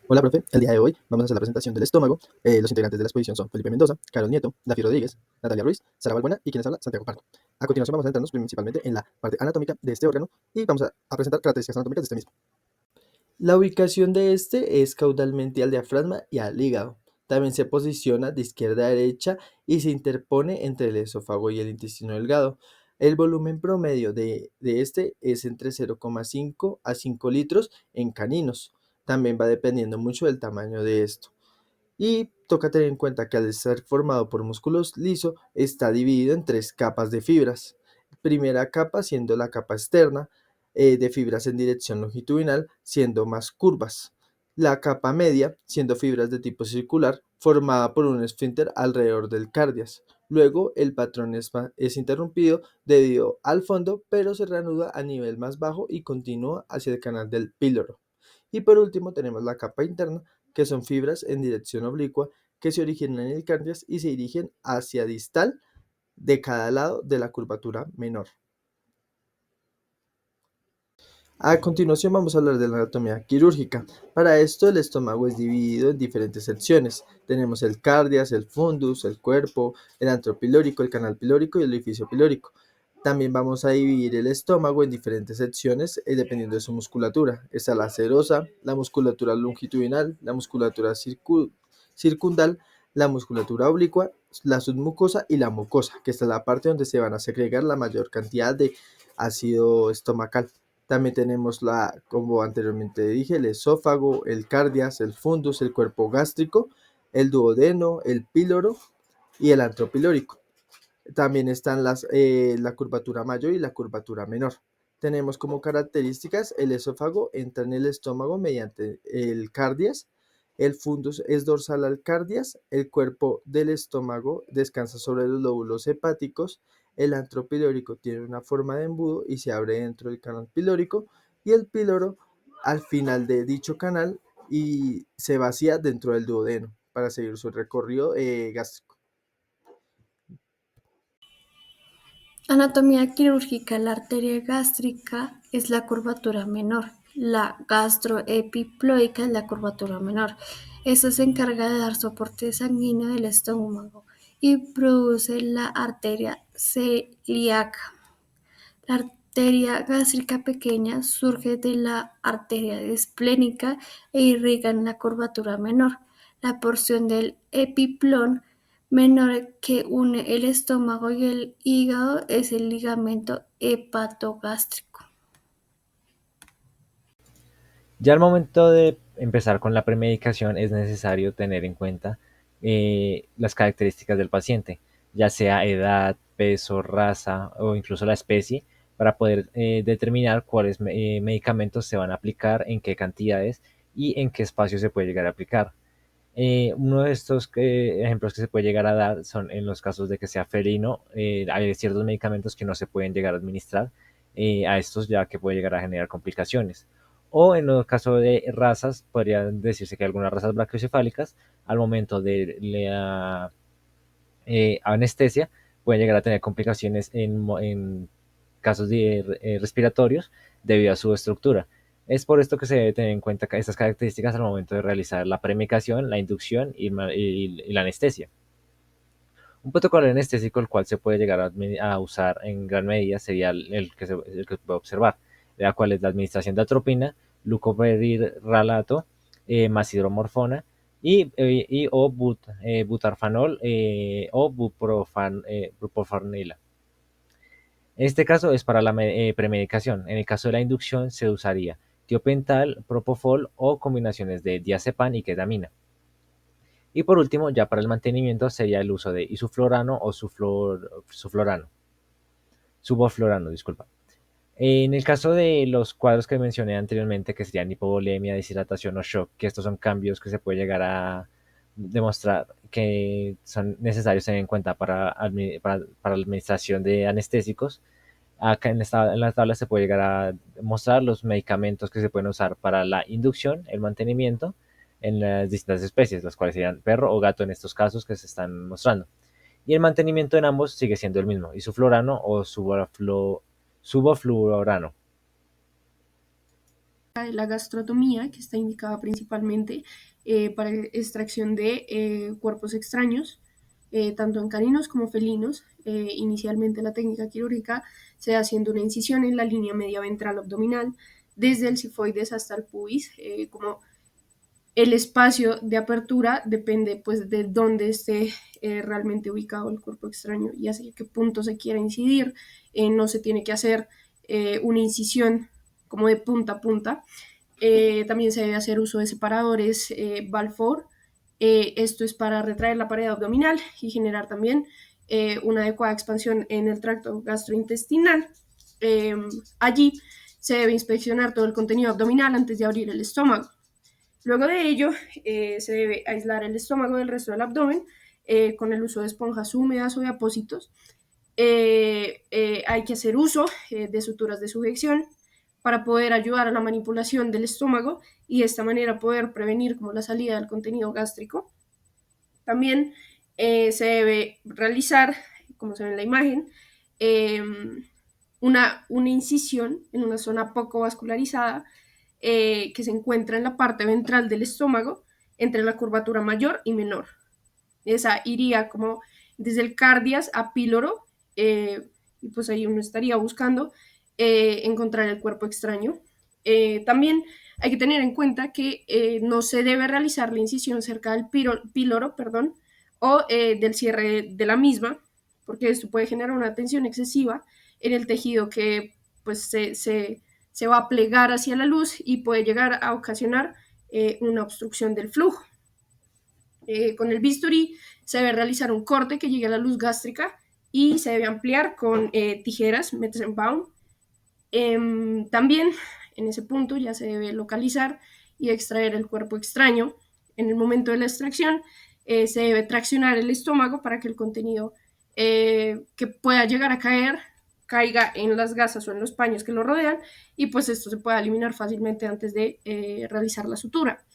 Hola, profe. El día de hoy vamos a hacer la presentación del estómago. Los integrantes de la exposición son Felipe Mendoza, Carol Nieto, Dafi Rodríguez, Natalia Ruiz, Sara Balbuena y quienes habla, Santiago Pardo. A continuación vamos a centrarnos principalmente en la parte anatómica de este órgano y vamos a presentar características anatómicas de este mismo. La ubicación de este es caudalmente al diafragma y al hígado. También se posiciona de izquierda a derecha y se interpone entre el esófago y el intestino delgado. El volumen promedio de este es entre 0,5 a 5 litros en caninos. También va dependiendo mucho del tamaño de esto. Y toca tener en cuenta que al ser formado por músculos liso, está dividido en tres capas de fibras. Primera capa siendo la capa externa, de fibras en dirección longitudinal, siendo más curvas. La capa media, siendo fibras de tipo circular, formada por un esfínter alrededor del cardias. Luego, el patrón es interrumpido debido al fondo, pero se reanuda a nivel más bajo y continúa hacia el canal del píloro. Y por último, tenemos la capa interna, que son fibras en dirección oblicua que se originan en el cardias y se dirigen hacia distal de cada lado de la curvatura menor. A continuación vamos a hablar de la anatomía quirúrgica. Para esto el estómago es dividido en diferentes secciones. Tenemos el cardias, el fundus, el cuerpo, el antro pilórico, el canal pilórico y el orificio pilórico. También vamos a dividir el estómago en diferentes secciones dependiendo de su musculatura. Está la serosa, la musculatura longitudinal, la musculatura circundal, la musculatura oblicua, la submucosa y la mucosa, que está la parte donde se van a segregar la mayor cantidad de ácido estomacal. También tenemos como anteriormente dije, el esófago, el cardias, el fundus, el cuerpo gástrico, el duodeno, el píloro y el antro pilórico. También están la curvatura mayor y la curvatura menor. Tenemos como características el esófago entra en el estómago mediante el cardias, el fundus es dorsal al cardias, el cuerpo del estómago descansa sobre los lóbulos hepáticos, el antro pilórico tiene una forma de embudo y se abre dentro del canal pilórico y el píloro al final de dicho canal y se vacía dentro del duodeno para seguir su recorrido gástrico. Anatomía quirúrgica. La arteria gástrica es la curvatura menor. La gastroepiploica es la curvatura menor. Esta se encarga de dar soporte sanguíneo del estómago y produce la arteria celíaca. La arteria gástrica pequeña surge de la arteria esplénica e irriga en la curvatura menor. La porción del epiplón menor que une el estómago y el hígado es el ligamento hepatogástrico. Ya al momento de empezar con la premedicación es necesario tener en cuenta las características del paciente, ya sea edad, peso, raza o incluso la especie, para poder determinar cuáles medicamentos se van a aplicar, en qué cantidades y en qué espacio se puede llegar a aplicar. Uno de estos ejemplos que se puede llegar a dar son en los casos de que sea felino, hay ciertos medicamentos que no se pueden llegar a administrar a estos, ya que puede llegar a generar complicaciones. O en el caso de razas, podría decirse que algunas razas brachiocefálicas, al momento de la anestesia, pueden llegar a tener complicaciones en casos respiratorios debido a su estructura. Es por esto que se debe tener en cuenta estas características al momento de realizar la premicación, la inducción y la anestesia. Un protocolo anestésico el cual se puede llegar a usar en gran medida sería el que se puede observar, la cual es la administración de atropina, glucoperiralato, más hidromorfona y butarfanol o buprofanila. En este caso es para la premedicación. En el caso de la inducción se usaría tiopental, propofol o combinaciones de diazepam y ketamina. Y por último, ya para el mantenimiento sería el uso de isoflorano o suboflorano, disculpa. En el caso de los cuadros que mencioné anteriormente, que serían hipovolemia, deshidratación o shock, que estos son cambios que se puede llegar a demostrar que son necesarios tener en cuenta para la administración de anestésicos. Acá en la tabla se puede llegar a mostrar los medicamentos que se pueden usar para la inducción, el mantenimiento en las distintas especies, las cuales serían perro o gato en estos casos que se están mostrando. Y el mantenimiento en ambos sigue siendo el mismo, isoflorano o suboflurano. de la gastrotomía, que está indicada principalmente para extracción de cuerpos extraños, tanto en caninos como felinos. Inicialmente la técnica quirúrgica se da haciendo una incisión en la línea media ventral abdominal, desde el sifoides hasta el pubis. Como el espacio de apertura depende pues de dónde esté realmente ubicado el cuerpo extraño y hacia qué punto se quiera incidir. No se tiene que hacer una incisión como de punta a punta. También se debe hacer uso de separadores Balfour. Esto es para retraer la pared abdominal y generar también una adecuada expansión en el tracto gastrointestinal. Allí se debe inspeccionar todo el contenido abdominal antes de abrir el estómago. Luego de ello, se debe aislar el estómago del resto del abdomen con el uso de esponjas húmedas o de apósitos. Hay que hacer uso de suturas de sujeción para poder ayudar a la manipulación del estómago y de esta manera poder prevenir como la salida del contenido gástrico. También se debe realizar, como se ve en la imagen, una incisión en una zona poco vascularizada que se encuentra en la parte ventral del estómago entre la curvatura mayor y menor. Esa iría como desde el cardias a píloro y pues ahí uno estaría buscando encontrar el cuerpo extraño. También hay que tener en cuenta que no se debe realizar la incisión cerca del píloro, perdón, o del cierre de la misma, porque esto puede generar una tensión excesiva en el tejido que pues se va a plegar hacia la luz y puede llegar a ocasionar una obstrucción del flujo. Con el bisturí se debe realizar un corte que llegue a la luz gástrica y se debe ampliar con tijeras Metzenbaum. También en ese punto ya se debe localizar y extraer el cuerpo extraño. En el momento de la extracción se debe traccionar el estómago para que el contenido que pueda llegar a caer caiga en las gasas o en los paños que lo rodean y pues esto se puede eliminar fácilmente antes de realizar la sutura.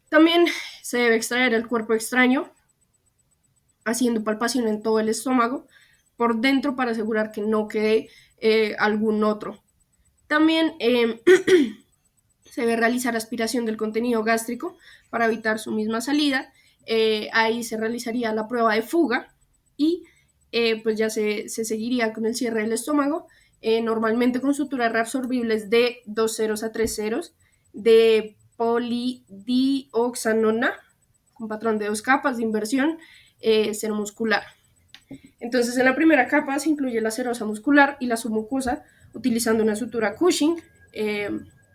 También se debe extraer el cuerpo extraño haciendo palpación en todo el estómago por dentro para asegurar que no quede algún otro. También se debe realizar aspiración del contenido gástrico para evitar su misma salida. Ahí se realizaría la prueba de fuga y pues ya se seguiría con el cierre del estómago, normalmente con suturas reabsorbibles de 2 ceros a 3 ceros de polidioxanona con patrón de 2 capas de inversión seromuscular. Entonces, en la primera capa se incluye la serosa muscular y la submucosa utilizando una sutura Cushing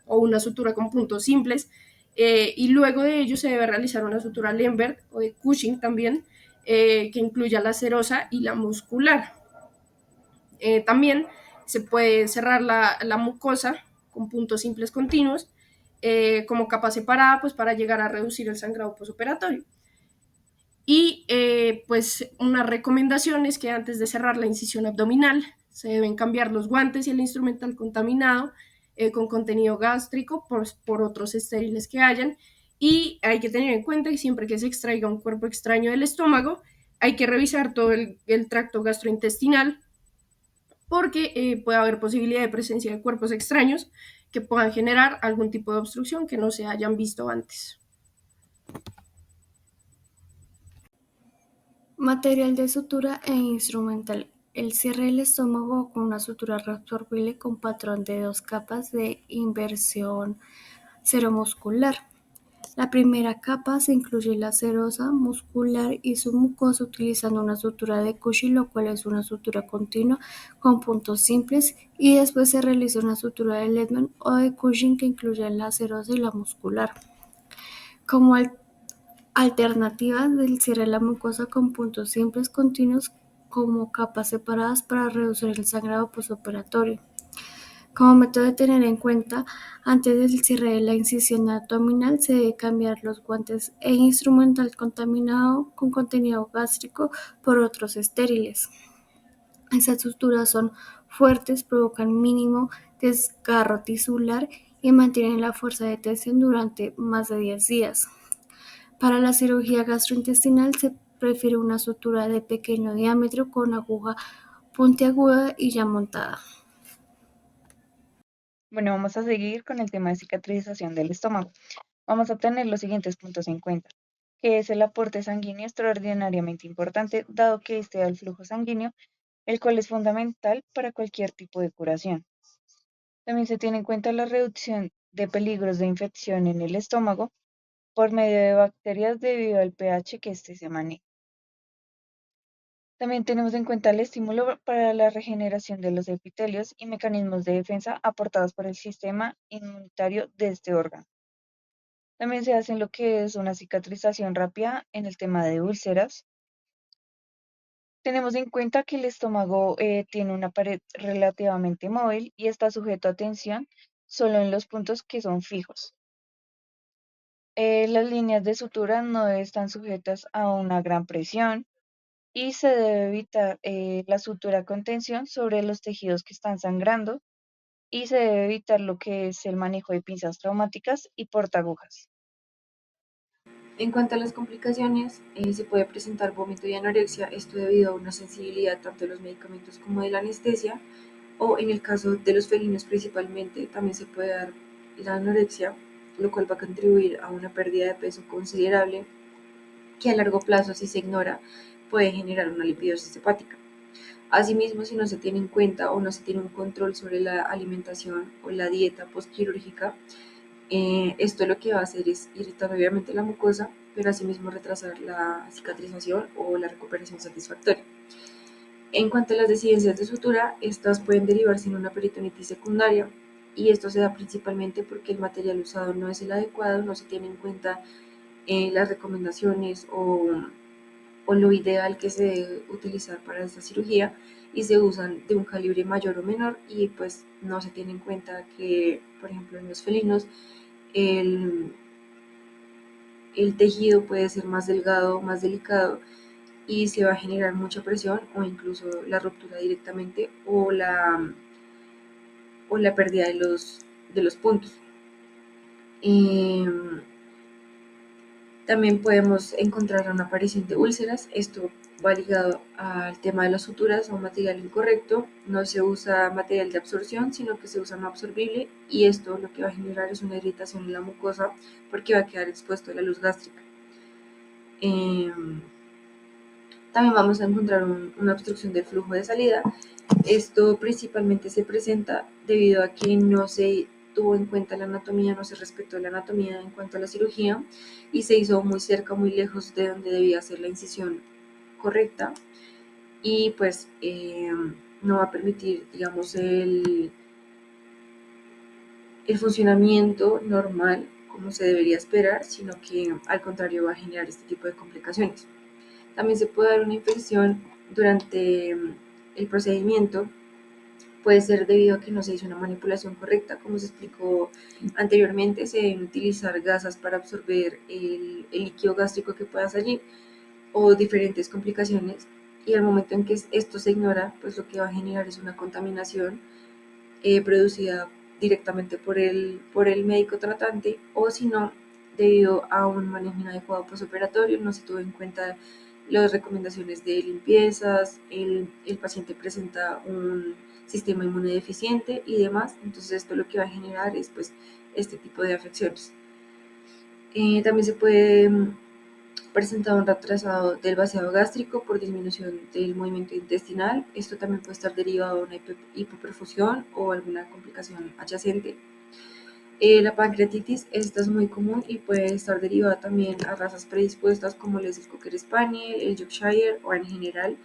o una sutura con puntos simples. Y luego de ello se debe realizar una sutura Lembert o de Cushing también, que incluya la serosa y la muscular. También se puede cerrar la mucosa con puntos simples continuos como capa separada, pues para llegar a reducir el sangrado postoperatorio. Y pues una recomendación es que antes de cerrar la incisión abdominal se deben cambiar los guantes y el instrumental contaminado con contenido gástrico por otros estériles que hayan. Y hay que tener en cuenta que siempre que se extraiga un cuerpo extraño del estómago, hay que revisar todo el tracto gastrointestinal porque puede haber posibilidad de presencia de cuerpos extraños que puedan generar algún tipo de obstrucción que no se hayan visto antes. Material de sutura e instrumental. El cierre del estómago con una sutura reabsorbible con patrón de 2 capas de inversión seromuscular. La primera capa se incluye la serosa muscular y su mucosa utilizando una sutura de Cushing, lo cual es una sutura continua con puntos simples, y después se realiza una sutura de Lehmann o de Cushing que incluye la serosa y la muscular. Como alternativa del cierre de la mucosa con puntos simples continuos como capas separadas para reducir el sangrado postoperatorio. Como método de tener en cuenta, antes del cierre de la incisión abdominal se debe cambiar los guantes e instrumental contaminado con contenido gástrico por otros estériles. Estas suturas son fuertes, provocan mínimo desgarro tisular y mantienen la fuerza de tensión durante más de 10 días. Para la cirugía gastrointestinal se prefiere una sutura de pequeño diámetro con aguja puntiaguda y ya montada. Bueno, vamos a seguir con el tema de cicatrización del estómago. Vamos a tener los siguientes puntos en cuenta, que es el aporte sanguíneo extraordinariamente importante, dado que este da el flujo sanguíneo, el cual es fundamental para cualquier tipo de curación. También se tiene en cuenta la reducción de peligros de infección en el estómago por medio de bacterias debido al pH que éste se maneja. También tenemos en cuenta el estímulo para la regeneración de los epitelios y mecanismos de defensa aportados por el sistema inmunitario de este órgano. También se hace lo que es una cicatrización rápida en el tema de úlceras. Tenemos en cuenta que el estómago tiene una pared relativamente móvil y está sujeto a tensión solo en los puntos que son fijos. Las líneas de sutura no están sujetas a una gran presión y se debe evitar la sutura con tensión sobre los tejidos que están sangrando y se debe evitar lo que es el manejo de pinzas traumáticas y portaagujas. En cuanto a las complicaciones, se puede presentar vómito y anorexia, esto debido a una sensibilidad tanto de los medicamentos como de la anestesia, o en el caso de los felinos principalmente, también se puede dar la anorexia, lo cual va a contribuir a una pérdida de peso considerable que a largo plazo, si se ignora, puede generar una lipidosis hepática. Asimismo, si no se tiene en cuenta o no se tiene un control sobre la alimentación o la dieta postquirúrgica, esto lo que va a hacer es irritar obviamente la mucosa, pero asimismo retrasar la cicatrización o la recuperación satisfactoria. En cuanto a las desidencias de sutura, estas pueden derivarse en una peritonitis secundaria y esto se da principalmente porque el material usado no es el adecuado, no se tiene en cuenta las recomendaciones o lo ideal que se debe utilizar para esta cirugía y se usan de un calibre mayor o menor y pues no se tiene en cuenta que, por ejemplo, en los felinos el, el tejido puede ser más delgado, más delicado y se va a generar mucha presión o incluso la ruptura directamente o la pérdida de los puntos. También podemos encontrar una aparición de úlceras. Esto va ligado al tema de las suturas o material incorrecto. No se usa material de absorción, sino que se usa no absorbible y esto lo que va a generar es una irritación en la mucosa porque va a quedar expuesto a la luz gástrica. También vamos a encontrar una obstrucción del flujo de salida. Esto principalmente se presenta debido a que no se tuvo en cuenta la anatomía, no se respetó la anatomía en cuanto a la cirugía y se hizo muy cerca, muy lejos de donde debía ser la incisión correcta y pues no va a permitir, digamos, el funcionamiento normal como se debería esperar, sino que al contrario va a generar este tipo de complicaciones. También se puede dar una infección durante el procedimiento, puede ser debido a que no se hizo una manipulación correcta, como se explicó anteriormente, se deben utilizar gasas para absorber el líquido gástrico que pueda salir o diferentes complicaciones y al momento en que esto se ignora, pues lo que va a generar es una contaminación producida directamente por el médico tratante o si no, debido a un manejo inadecuado postoperatorio, no se tuvo en cuenta las recomendaciones de limpiezas, el paciente presenta un sistema inmune deficiente y demás, entonces esto lo que va a generar es pues este tipo de afecciones. También se puede presentar un retrasado del vaciado gástrico por disminución del movimiento intestinal. Esto también puede estar derivado de una hipoperfusión o alguna complicación adyacente. La pancreatitis, esta es muy común y puede estar derivada también a razas predispuestas como el Cocker Spaniel, el Yorkshire o en general.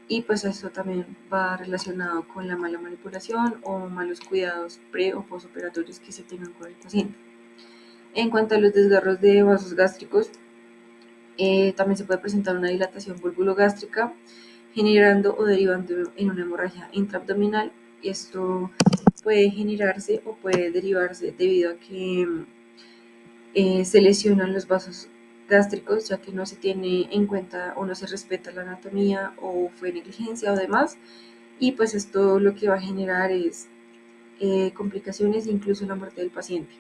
Y pues esto también va relacionado con la mala manipulación o malos cuidados pre o postoperatorios que se tengan con el paciente. En cuanto a los desgarros de vasos gástricos, también se puede presentar una dilatación vulvogástrica generando o derivando en una hemorragia intraabdominal y esto puede generarse o puede derivarse debido a que se lesionan los vasos gástricos ya que no se tiene en cuenta o no se respeta la anatomía o fue negligencia o demás y pues esto lo que va a generar es complicaciones e incluso la muerte del paciente.